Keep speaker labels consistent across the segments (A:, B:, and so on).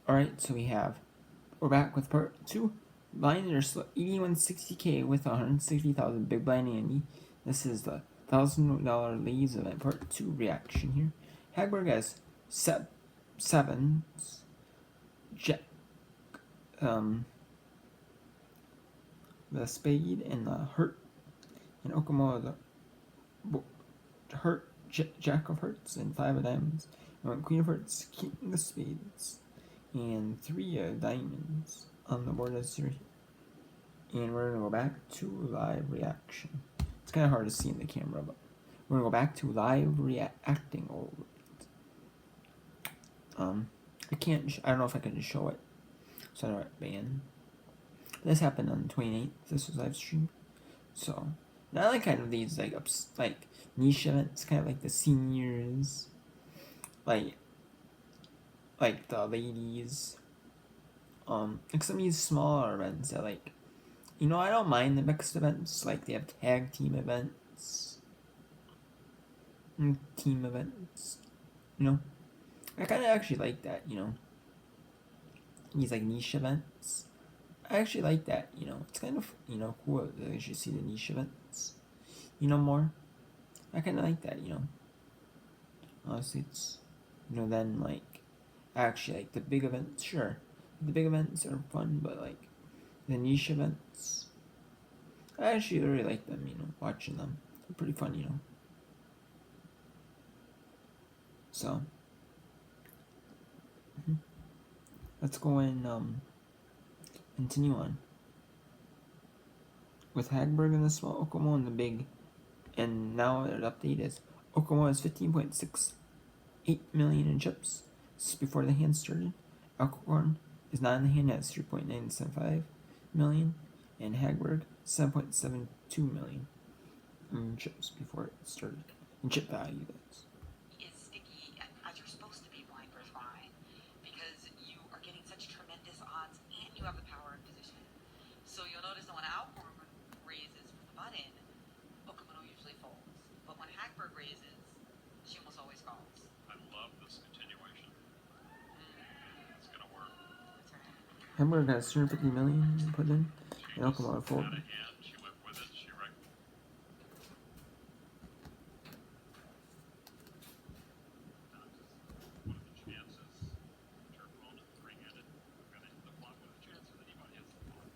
A: Alright, so we're back with part 2. Blind are 8160k with 160,000 big blind Andy. This is the $1,000 leads event part 2 reaction here. Hagberg has sevens, jack, the spade and the hurt, and Okamoto the hurt, jack of hearts and 5 of diamonds. And queen of hearts, king of spades, and 3 of diamonds on the board as here. And we're gonna go back to live reaction. It's kind of hard to see in the camera, but we're gonna go back to live reacting over it. I don't know if I can just show it, so I don't ban. This happened on the 28th. This was live streamed. So now I like kind of these like niche events, kind of like the seniors, like the ladies. Like some of these smaller events that like, you know, I don't mind the mixed events. Like they have tag team events, team events. You know, I kind of actually like that. You know, these like niche events. I actually like that. You know, it's kind of cool that you should see the niche events. You know more. I kind of like that. You know, honestly, it's then like actually like the big events. Sure, the big events are fun, but like the niche events, I actually really like them, watching them. They're pretty fun. So, let's go and continue on. With Hagberg in the small, Okomo in the big, and now the update is Okomo has 15.68 million in chips. This is before the hand started. Alcorn is not in the hand, has 3.975 million, and Hagberg 7.72 million in chips before it started. In chip value, that's.
B: Is sticky as you're supposed to be blind versus blind because you are getting such tremendous odds and you have the power of position. So you'll notice that when Alcorn raises from the button, Okamoto usually folds. But when Hackberg raises, she almost always calls.
C: I love this continuation. It's gonna work.
B: That's right.
A: Hagberg has 250 million put in, and Okamoto folded.
C: She went with it. She right. What are the chances? Her opponent three-handed. We're gonna hit the flop. What are the chances that anybody hits the flop?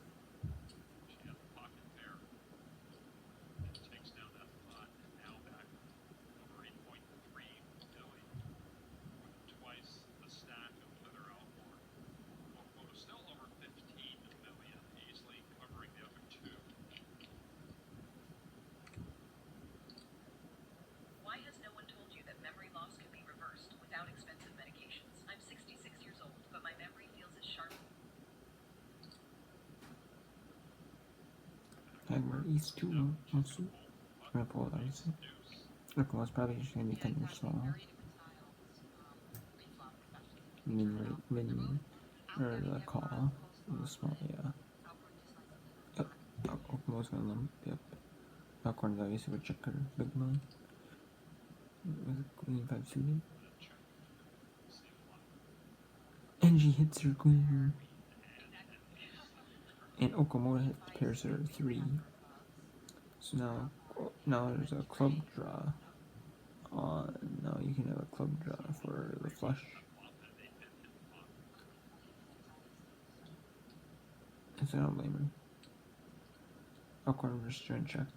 C: She had the pocket pair. And takes down that pot. And now back over 8.3 million. With twice the stack of Leather Alcorn. Well, still over 15 million. Easily covering the other two.
B: Why has no one told you that memory loss can be reversed without expensive medications? I'm 66 years old, but my memory feels as sharp.
A: Hagberg East 2 also. I'm gonna pull it obviously. Okamo's probably just gonna be 10 years small. Mid, or the call. The small, yeah. Yep. Okamo's gonna limp, yep. Alcorn's obviously with checker, big blind. With queen 5 suited. And she hits her queen. And Okamoto hits pairs her 3. So now there's a club draw. Now you can have a club draw for the flush. So I don't blame her. Alcorn versus turn check.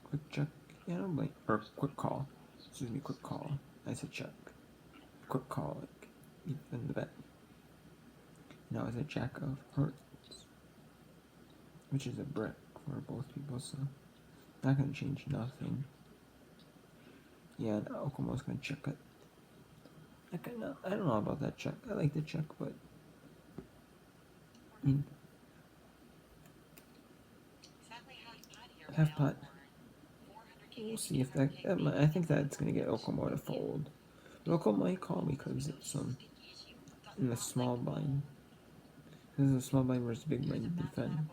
A: Quick check. Yeah, I don't blame. Or quick call. Excuse me, quick call. I said check. Quick call, like, in the bet. Now it's a jack of hearts, which is a brick for both people, so not gonna change nothing. Yeah, and Okamo's gonna check it. I don't know about that check. I like the check, but I mean, half pot. We'll see if that. I think that's gonna get Okamoto to fold. Okamoto might call because it's in the small blind. This is a small blind versus big blind to defend.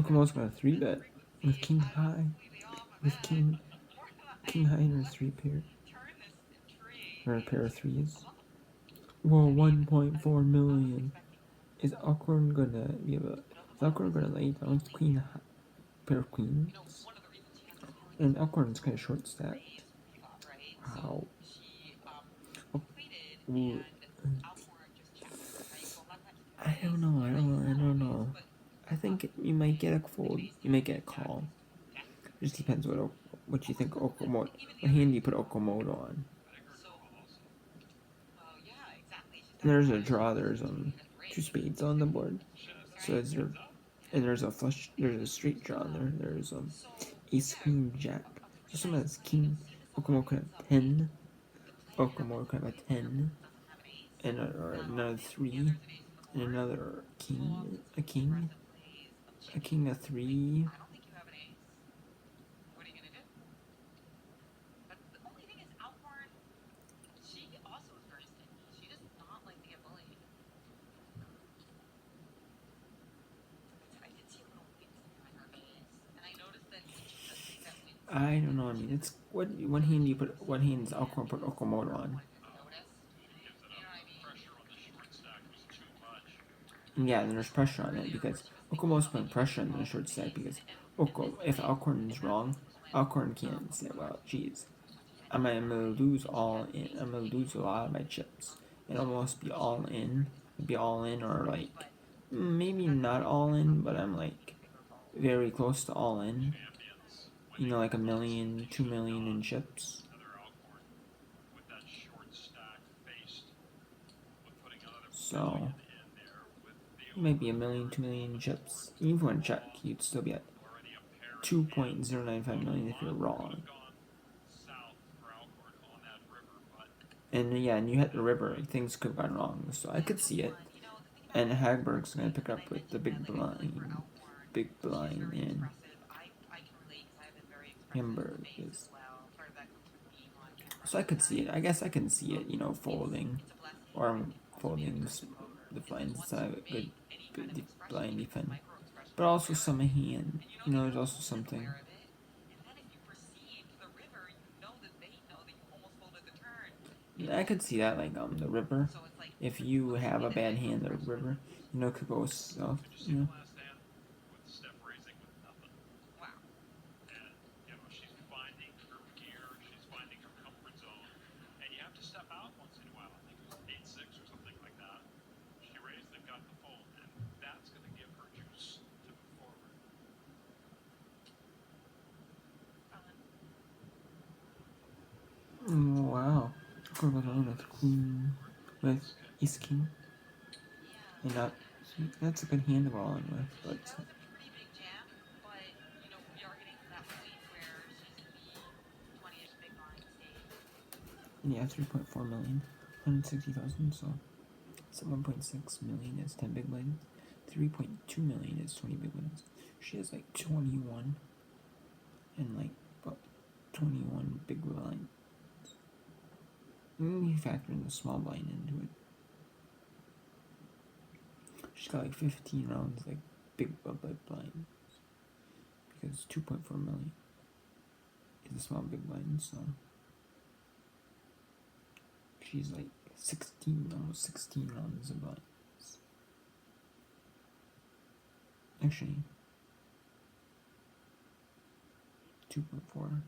A: Okamoto's gonna 3-bet with king high. With king high and her 3 pair. Or a pair of threes. Whoa, 1.4 million. Is Alcorn gonna be able? Is Alcorn gonna lay down queen high, pair of queens? And Alcorn's kind of short stacked. Wow. Oh, ooh. I don't know. I think you might get a fold. You might get a call. It just depends what you think Okamoto. What hand you put Okamoto on. And there's a draw. There's 2 spades on the board. So is there? And there's a flush. There's a straight draw there. There's ace queen jack. So someone has king. Okamoto could have 10. Okamoto could have a 10. And or another 3. And another king. A king. A king, a 3. I don't know. I mean, it's what hand do you put? What hand does Alcorn put Okamoto on? Yeah, and there's pressure on it because Okamoto's putting pressure on the short stack because if Alcorn is wrong, Alcorn can't say, well, geez, I'm gonna lose all in. I'm gonna lose a lot of my chips and almost be all in. Be all in or like maybe not all in, but I'm like very close to all in. You know, like 1 million, 2 million in chips. So maybe 1 million, 2 million chips. Even if you want to check, you'd still be at 2.095 million if you're wrong. And yeah, and you hit the river, things could have gone wrong. So I could see it. And Hagberg's gonna pick up with the big blind, and Hamburg is. So I could see it. I guess I can see it. You know, folding, or folding the blinds. It's a good blind defense, but also some hand. You know, there's also something. I could see that, like the river. If you have a bad hand, the river, you know, could go south. You know. Wow. Go along with queen, with ace king, and that's a good hand to go on with, but. Yeah, 3.4 million, 160,000. So, 1.6 million is 10 big blinds. 3.2 million is 20 big blinds. She has like 21 and like about 21 big blinds. And you factor in the small blind into it. She's got like 15 rounds, like big blind. Because 2.4 million is a small big blind, so. She's like 16, almost 16 rounds of blinds. Actually, 2.4.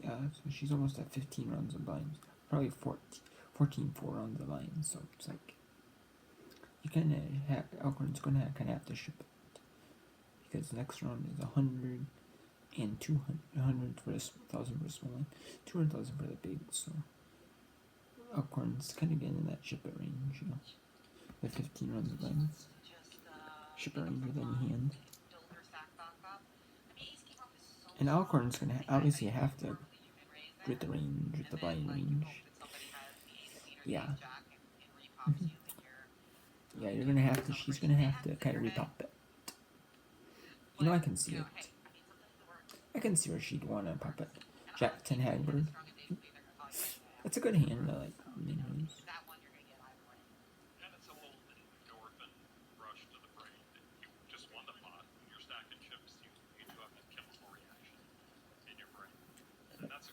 A: Yeah, so she's almost at 15 rounds of blinds. Probably 14 4 rounds of blinds. So it's like, you kind of have, Alcorn's going to kind of have to ship it. Because the next round is 100 and 200, 100 for the 1,000 for the small one, 200,000 for the big. So Alcorn's kind of getting in that ship it range, you know. The 15 rounds of blinds. Ship it range with any hand. And Alcorn's going to obviously have to with the range, with the blind range. Yeah. Yeah, you're gonna have to. She's gonna have to kind of repop it. You know, I can see it. I can see where she'd want to pop it. Jack 10 Hagberg. That's a good hand to like min-raise.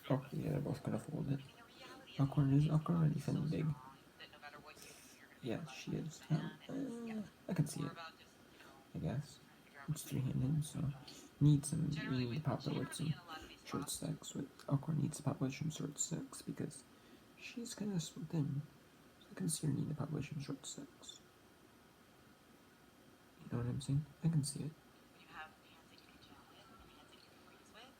A: Oh, yeah, they're both gonna fold it.
B: I mean, the reality is
A: Alcorn is Alcorn
B: Alcorn
A: gonna
B: is so
A: defend big.
B: strong that no matter what you do, you're gonna be
A: Yeah,
B: able to
A: she
B: outsmart
A: is.
B: this man. And yeah,
A: I can see
B: more
A: it.
B: about just, you know,
A: I guess
B: trying to figure out
A: it's
B: what's right.
A: three-handed, so need some. You
B: Generally,
A: need to pop it with some
B: in a lot of these
A: short
B: flops,
A: stacks. With Alcorn needs to pop with some short stacks because she's kind of split in. So I can see her need to pop with some short stacks. You know what I'm saying? I can see it.
B: when you have hands that you can jam with and hands that you can raise with,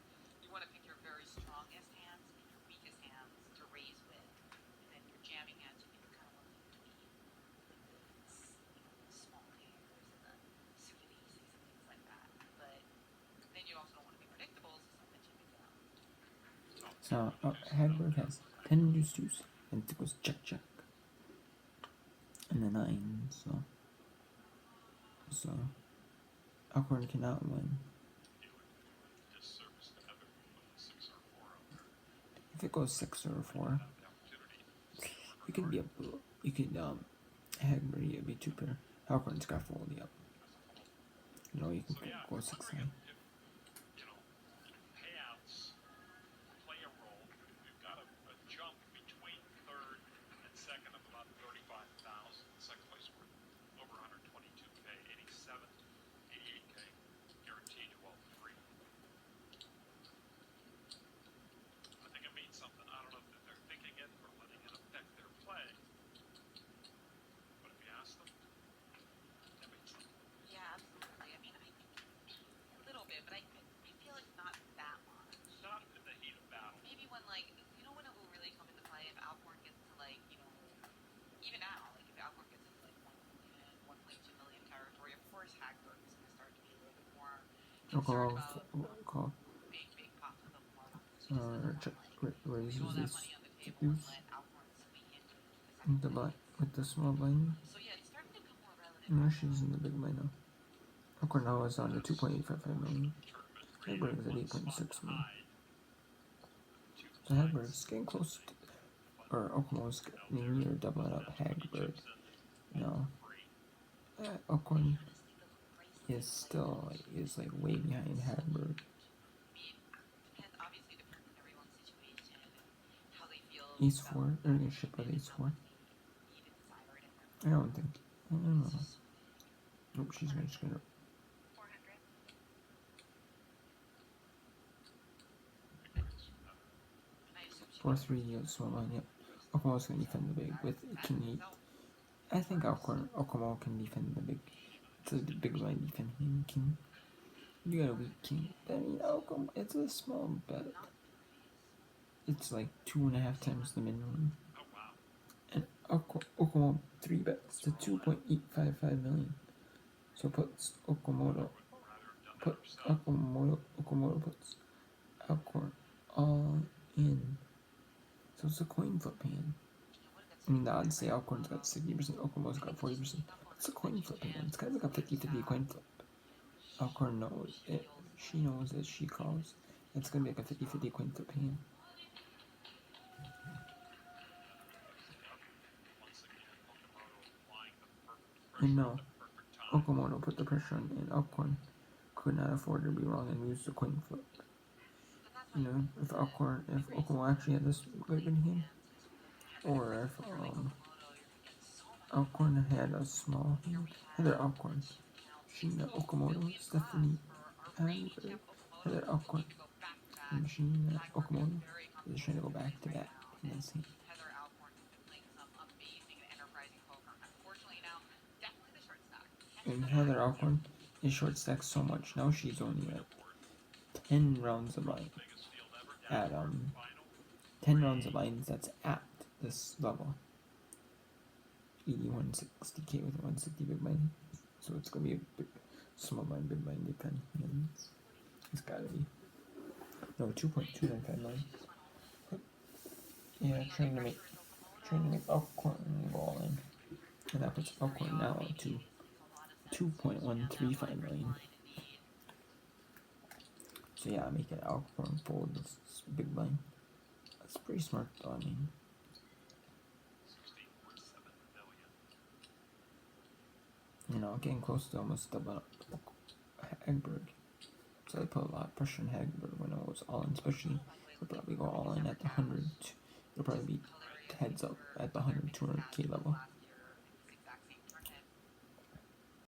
B: you want to pick your very strongest hands and your weakest hands to raise with, and then your jamming hands you can kind of work in between, the small pairs and the suited aces and things like that. But then you also don't want to be predictable, so sometimes you mix it up.
A: So Hagberg has 10 deuce deuce, and it goes check check, and the 9. So Alcorn cannot win.
C: Disservice to have it with a 6 or 4 out there.
A: If it goes 6 or 4,
C: Have the opportunity.
A: you could be Hagberg, you'd be 2 pair. Alcorn's got fold, yep. You know, you can
C: So yeah,
A: go
C: I'm
A: 6
C: wondering
A: 9.
C: if payouts play a role. We've got a jump between third and second of about 35,000. Second place we're over 122K, 87, 88K, guaranteed 12-3. I think it means something. I don't know if they're thinking it or letting it affect their play. But if you ask them, that means something.
B: Yeah, absolutely. I mean, I think a little bit, but I feel like not that much.
C: Not in the heat of battle.
B: Maybe when, like, you know when it will really come into play if Alcorn gets to, like, you know, even now, like, if Alcorn gets into, like, 1 million, 1.2 million territory, of course Hagberg is going to start to be a little bit more concerned about
A: Call.
B: big pops with a more she just doesn't
A: Check
B: want, like,
A: raises
B: leave all that
A: this
B: money on the
A: to
B: table and
A: deuce.
B: let Alcorn squeak into the second place.
A: With the small blind.
B: So yeah, it's starting to become more relevant.
A: No, she's in the big blind now. Alcorn now is on to 2.855 million.
C: Tournament
A: Hagberg's at
C: rated
A: 8.6 million.
C: hide.
A: So Hagberg's getting close to, or Okomo's getting near doubling up Hagberg. No. Alcorn is like way behind Hagberg.
B: Obviously depends on everyone's situation and how they feel.
A: Ace 4, they're gonna ship with Ace 4. I don't think. I don't know. Nope, she's just gonna. 4-3 small line, yep. Okomo's gonna defend the big with King 8. I think Okomo can defend the big. It's a big line defending King. You got a weak King. I mean, Okomo, it's a small bet. It's like 2.5 times the minimum. And Okomo 3 bets to 2.855 million. So puts Okamoto puts Alcorn all in. So it's a coin flip hand. I mean, the odds say Alcorn's got 60%, Okamo's got 40%. It's a coin flip hand. It's kind of like a 50-50 coin flip. Alcorn knows it. She knows that she calls. It's gonna be like a 50-50 coin flip hand. And no, Okamoto put the pressure on, and Alcorn could not afford to be wrong and lose the coin flip. You know, if Okomo actually had this great good hand, or if Alcorn had a small hand, Heather Alcorn, Sheena Okamoto, Stephanie Hagberg, Heather Alcorn, and Sheena Okamoto. They're just trying to go back to back in this hand.
B: Heather Alcorn has been playing some amazing and enterprising poker. Unfortunately now, definitely the short stack.
A: And Heather Alcorn is short stacked so much. Now she's only at 10 rounds of mine. At 10 rounds of mines that's at this level. 8160k with 160 big mine. So it's gonna be a big, small mine, big mine depend. It's gotta be. No, 2.295 million. Yeah, trying to make Alcorn go in. And that puts Alcorn now to 2.135 million. So yeah, making Alcorn fold this big mine. That's pretty smart though, I mean.
C: 16.7 million.
A: You know, getting close to almost doubling up Hagberg. So they put a lot of pressure on Hagberg when it was all in, especially It'll probably go all in at the 100. It'll probably be heads up at the 100, 200K level.